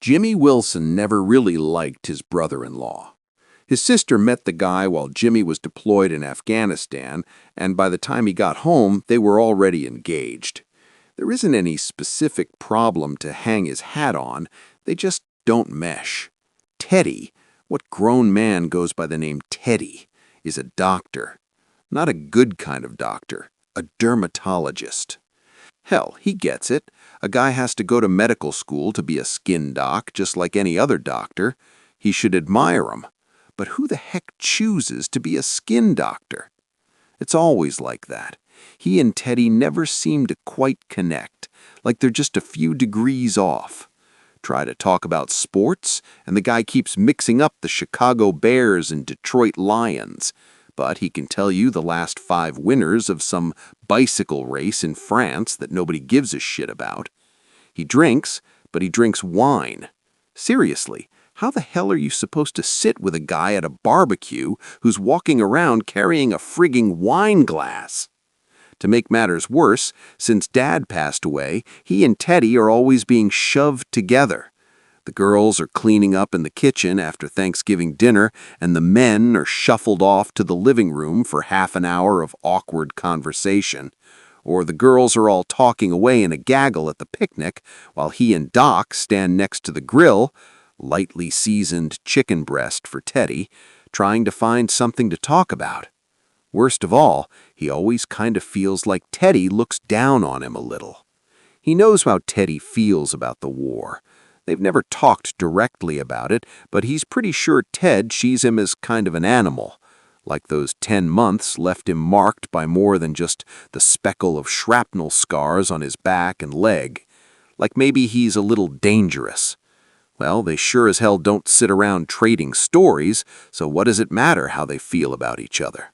Jimmie Wilson never really liked his brother-in-law. His sister met the guy while Jimmie was deployed in Afghanistan, and by the time he got home, they were already engaged. There isn't any specific problem to hang his hat on, they just don't mesh. Teddy, what grown man goes by the name Teddy, is a doctor. Not a good kind of doctor, a dermatologist. Hell, he gets it. A guy has to go to medical school to be a skin doc, just like any other doctor. He should admire him. But who the heck chooses to be a skin doctor? It's always like that. He and Teddy never seem to quite connect, like they're just a few degrees off. Try to talk about sports, and the guy keeps mixing up the Chicago Bears and Detroit Lions. But he can tell you the last 5 winners of some bicycle race in France that nobody gives a shit about. He drinks, but he drinks wine. Seriously, how the hell are you supposed to sit with a guy at a barbecue who's walking around carrying a frigging wine glass? To make matters worse, since Dad passed away, he and Teddy are always being shoved together. The girls are cleaning up in the kitchen after Thanksgiving dinner, and the men are shuffled off to the living room for half an hour of awkward conversation. Or the girls are all talking away in a gaggle at the picnic, while he and Doc stand next to the grill, lightly seasoned chicken breast for Teddy, trying to find something to talk about. Worst of all, he always kind of feels like Teddy looks down on him a little. He knows how Teddy feels about the war. They've never talked directly about it, but he's pretty sure Ted sees him as kind of an animal. Like those 10 months left him marked by more than just the speckle of shrapnel scars on his back and leg. Like maybe he's a little dangerous. Well, they sure as hell don't sit around trading stories, so what does it matter how they feel about each other?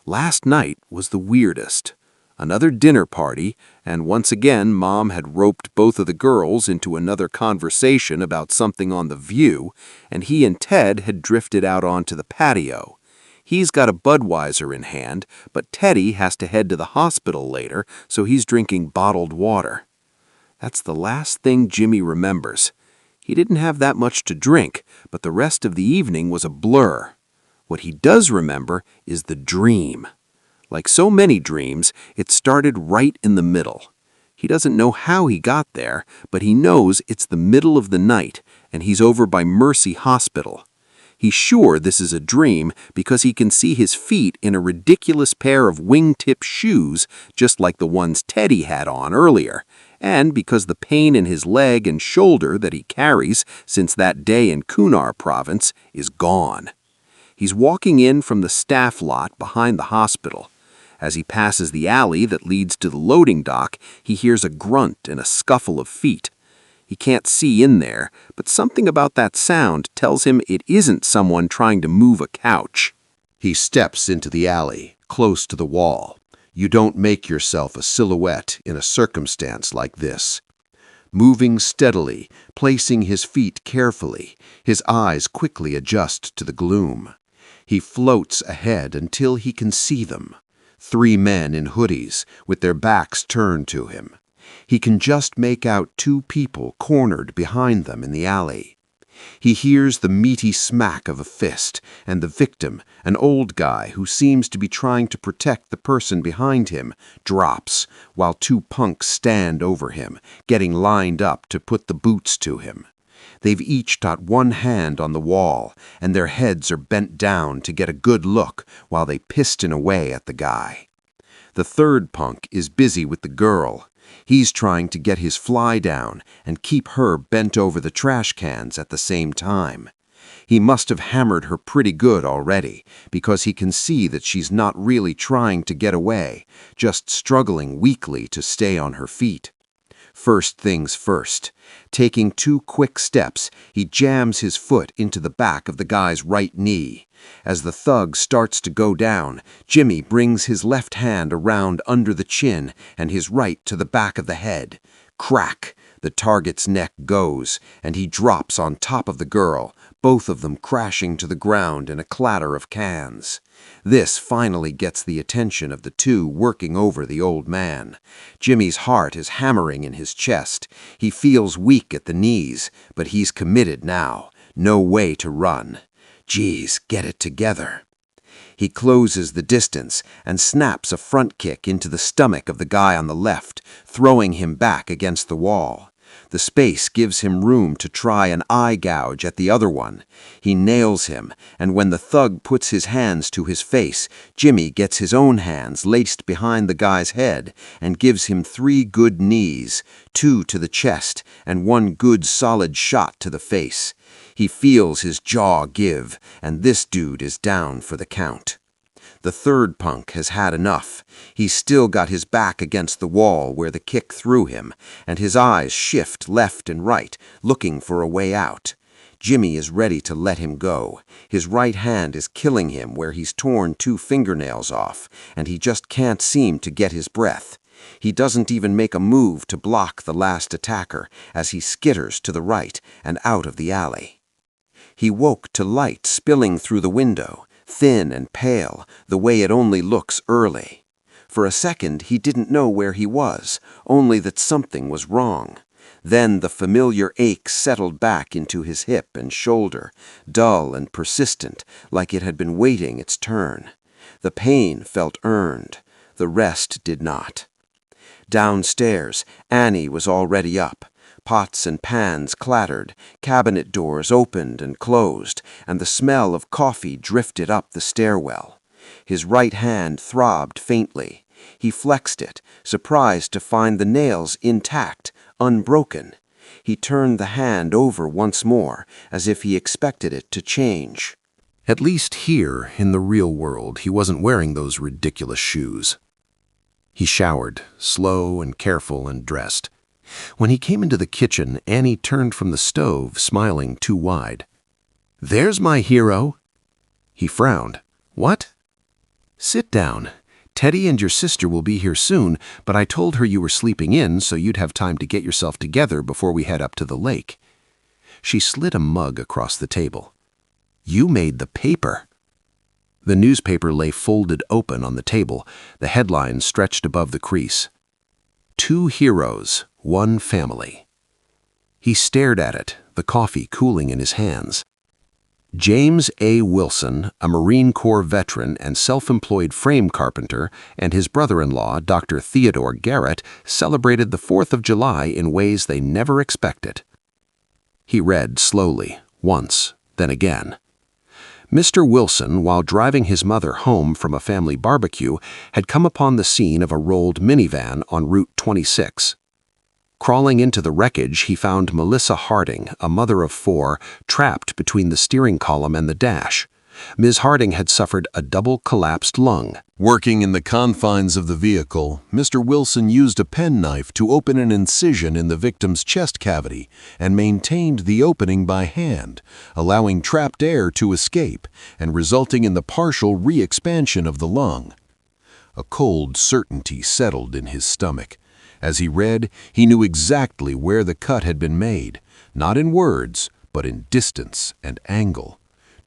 Last night was the weirdest. Another dinner party, and once again Mom had roped both of the girls into another conversation about something on The View, and he and Ted had drifted out onto the patio. He's got a Budweiser in hand, but Teddy has to head to the hospital later, so he's drinking bottled water. That's the last thing Jimmie remembers. He didn't have that much to drink, but the rest of the evening was a blur. What he does remember is the dream. Like so many dreams, it started right in the middle. He doesn't know how he got there, but he knows it's the middle of the night, and he's over by Mercy Hospital. He's sure this is a dream because he can see his feet in a ridiculous pair of wingtip shoes, just like the ones Teddy had on earlier, and because the pain in his leg and shoulder that he carries since that day in Kunar province is gone. He's walking in from the staff lot behind the hospital. As he passes the alley that leads to the loading dock, he hears a grunt and a scuffle of feet. He can't see in there, but something about that sound tells him it isn't someone trying to move a couch. He steps into the alley, close to the wall. You don't make yourself a silhouette in a circumstance like this. Moving steadily, placing his feet carefully, his eyes quickly adjust to the gloom. He floats ahead until he can see them. 3 men in hoodies, with their backs turned to him. He can just make out 2 people cornered behind them in the alley. He hears the meaty smack of a fist, and the victim, an old guy who seems to be trying to protect the person behind him, drops, while 2 punks stand over him, getting lined up to put the boots to him. They've each got one hand on the wall, and their heads are bent down to get a good look while they piston away at the guy. The 3rd punk is busy with the girl. He's trying to get his fly down and keep her bent over the trash cans at the same time. He must have hammered her pretty good already, because he can see that she's not really trying to get away, just struggling weakly to stay on her feet. First things first. Taking 2 quick steps, he jams his foot into the back of the guy's right knee. As the thug starts to go down, Jimmie brings his left hand around under the chin and his right to the back of the head. Crack! The target's neck goes, and he drops on top of the girl, both of them crashing to the ground in a clatter of cans. This finally gets the attention of the two working over the old man. Jimmie's heart is hammering in his chest. He feels weak at the knees, but he's committed now. No way to run. Geez, get it together. He closes the distance and snaps a front kick into the stomach of the guy on the left, throwing him back against the wall. The space gives him room to try an eye gouge at the other one. He nails him, and when the thug puts his hands to his face, Jimmie gets his own hands laced behind the guy's head and gives him 3 good knees, 2 to the chest and 1 good solid shot to the face. He feels his jaw give, and this dude is down for the count. The third punk has had enough. He's still got his back against the wall where the kick threw him, and his eyes shift left and right, looking for a way out. Jimmie is ready to let him go. His right hand is killing him where he's torn 2 fingernails off, and he just can't seem to get his breath. He doesn't even make a move to block the last attacker as he skitters to the right and out of the alley. He woke to light spilling through the window, thin and pale, the way it only looks early. For a second he didn't know where he was, only that something was wrong. Then the familiar ache settled back into his hip and shoulder, dull and persistent, like it had been waiting its turn. The pain felt earned, the rest did not. Downstairs, Annie was already up. Pots and pans clattered, cabinet doors opened and closed, and the smell of coffee drifted up the stairwell. His right hand throbbed faintly. He flexed it, surprised to find the nails intact, unbroken. He turned the hand over once more, as if he expected it to change. At least here, in the real world, he wasn't wearing those ridiculous shoes. He showered, slow and careful, and dressed. When he came into the kitchen, Annie turned from the stove, smiling too wide. "There's my hero." He frowned. "What?" "Sit down. Teddy and your sister will be here soon, but I told her you were sleeping in so you'd have time to get yourself together before we head up to the lake." She slid a mug across the table. "You made the paper." The newspaper lay folded open on the table, the headline stretched above the crease. 2 heroes, 1 family. He stared at it, the coffee cooling in his hands. James A. Wilson, a Marine Corps veteran and self-employed frame carpenter, and his brother-in-law, Dr. Theodore Garrett, celebrated the 4th of July in ways they never expected. He read slowly, once, then again. Mr. Wilson, while driving his mother home from a family barbecue, had come upon the scene of a rolled minivan on Route 26. Crawling into the wreckage, he found Melissa Harding, a mother of 4, trapped between the steering column and the dash. Ms. Harding had suffered a double collapsed lung. Working in the confines of the vehicle, Mr. Wilson used a penknife to open an incision in the victim's chest cavity and maintained the opening by hand, allowing trapped air to escape and resulting in the partial re-expansion of the lung. A cold certainty settled in his stomach. As he read, he knew exactly where the cut had been made, not in words, but in distance and angle.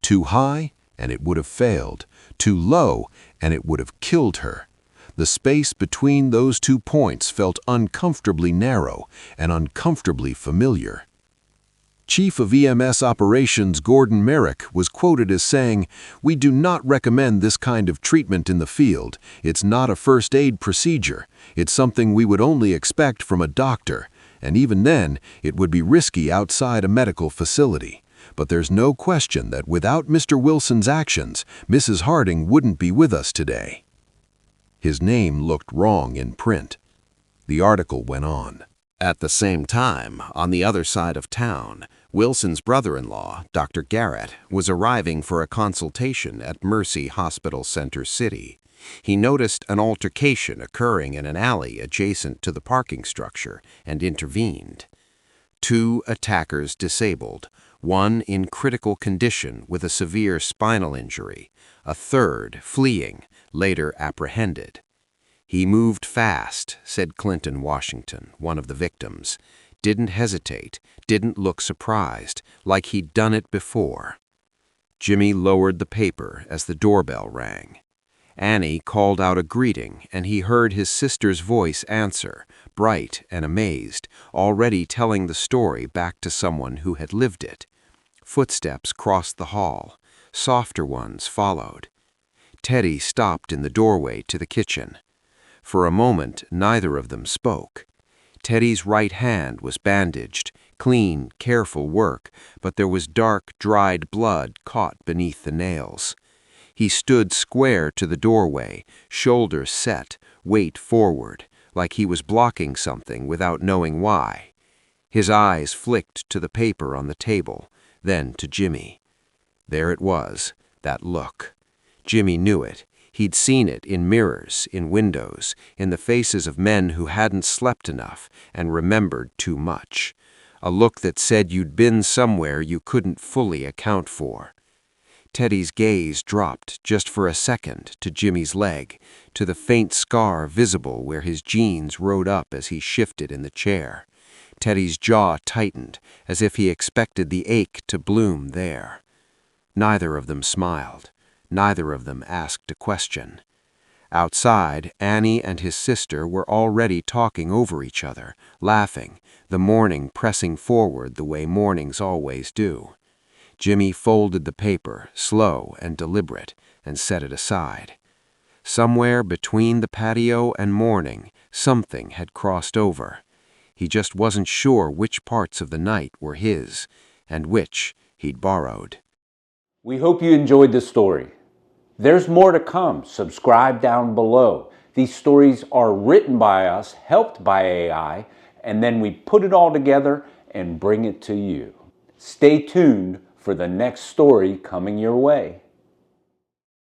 Too high, and it would have failed. Too low, and it would have killed her. The space between those 2 points felt uncomfortably narrow and uncomfortably familiar. Chief of EMS Operations Gordon Merrick was quoted as saying, "We do not recommend this kind of treatment in the field. It's not a first aid procedure. It's something we would only expect from a doctor, and even then, it would be risky outside a medical facility. But there's no question that without Mr. Wilson's actions, Mrs. Harding wouldn't be with us today." His name looked wrong in print. The article went on. At the same time, on the other side of town, Wilson's brother-in-law, Dr. Garrett, was arriving for a consultation at Mercy Hospital Center City. He noticed an altercation occurring in an alley adjacent to the parking structure and intervened. 2 attackers disabled, 1 in critical condition with a severe spinal injury, a 3rd fleeing, later apprehended. "He moved fast," said Clinton Washington, one of the victims. didn't hesitate, didn't look surprised, like he'd done it before. Jimmie lowered the paper as the doorbell rang. Annie called out a greeting, and he heard his sister's voice answer, bright and amazed, already telling the story back to someone who had lived it. Footsteps crossed the hall. Softer ones followed. Teddy stopped in the doorway to the kitchen. For a moment, neither of them spoke. Teddy's right hand was bandaged, clean, careful work, but there was dark, dried blood caught beneath the nails. He stood square to the doorway, shoulders set, weight forward, like he was blocking something without knowing why. His eyes flicked to the paper on the table, then to Jimmie. There it was, that look. Jimmie knew it. He'd seen it in mirrors, in windows, in the faces of men who hadn't slept enough and remembered too much. A look that said you'd been somewhere you couldn't fully account for. Teddy's gaze dropped just for a second to Jimmie's leg, to the faint scar visible where his jeans rode up as he shifted in the chair. Teddy's jaw tightened, as if he expected the ache to bloom there. Neither of them smiled. Neither of them asked a question. Outside, Annie and his sister were already talking over each other, laughing, the morning pressing forward the way mornings always do. Jimmie folded the paper, slow and deliberate, and set it aside. Somewhere between the patio and morning, something had crossed over. He just wasn't sure which parts of the night were his, and which he'd borrowed. We hope you enjoyed the story. There's more to come. Subscribe down below. These stories are written by us, helped by AI, and then we put it all together and bring it to you. Stay tuned for the next story coming your way.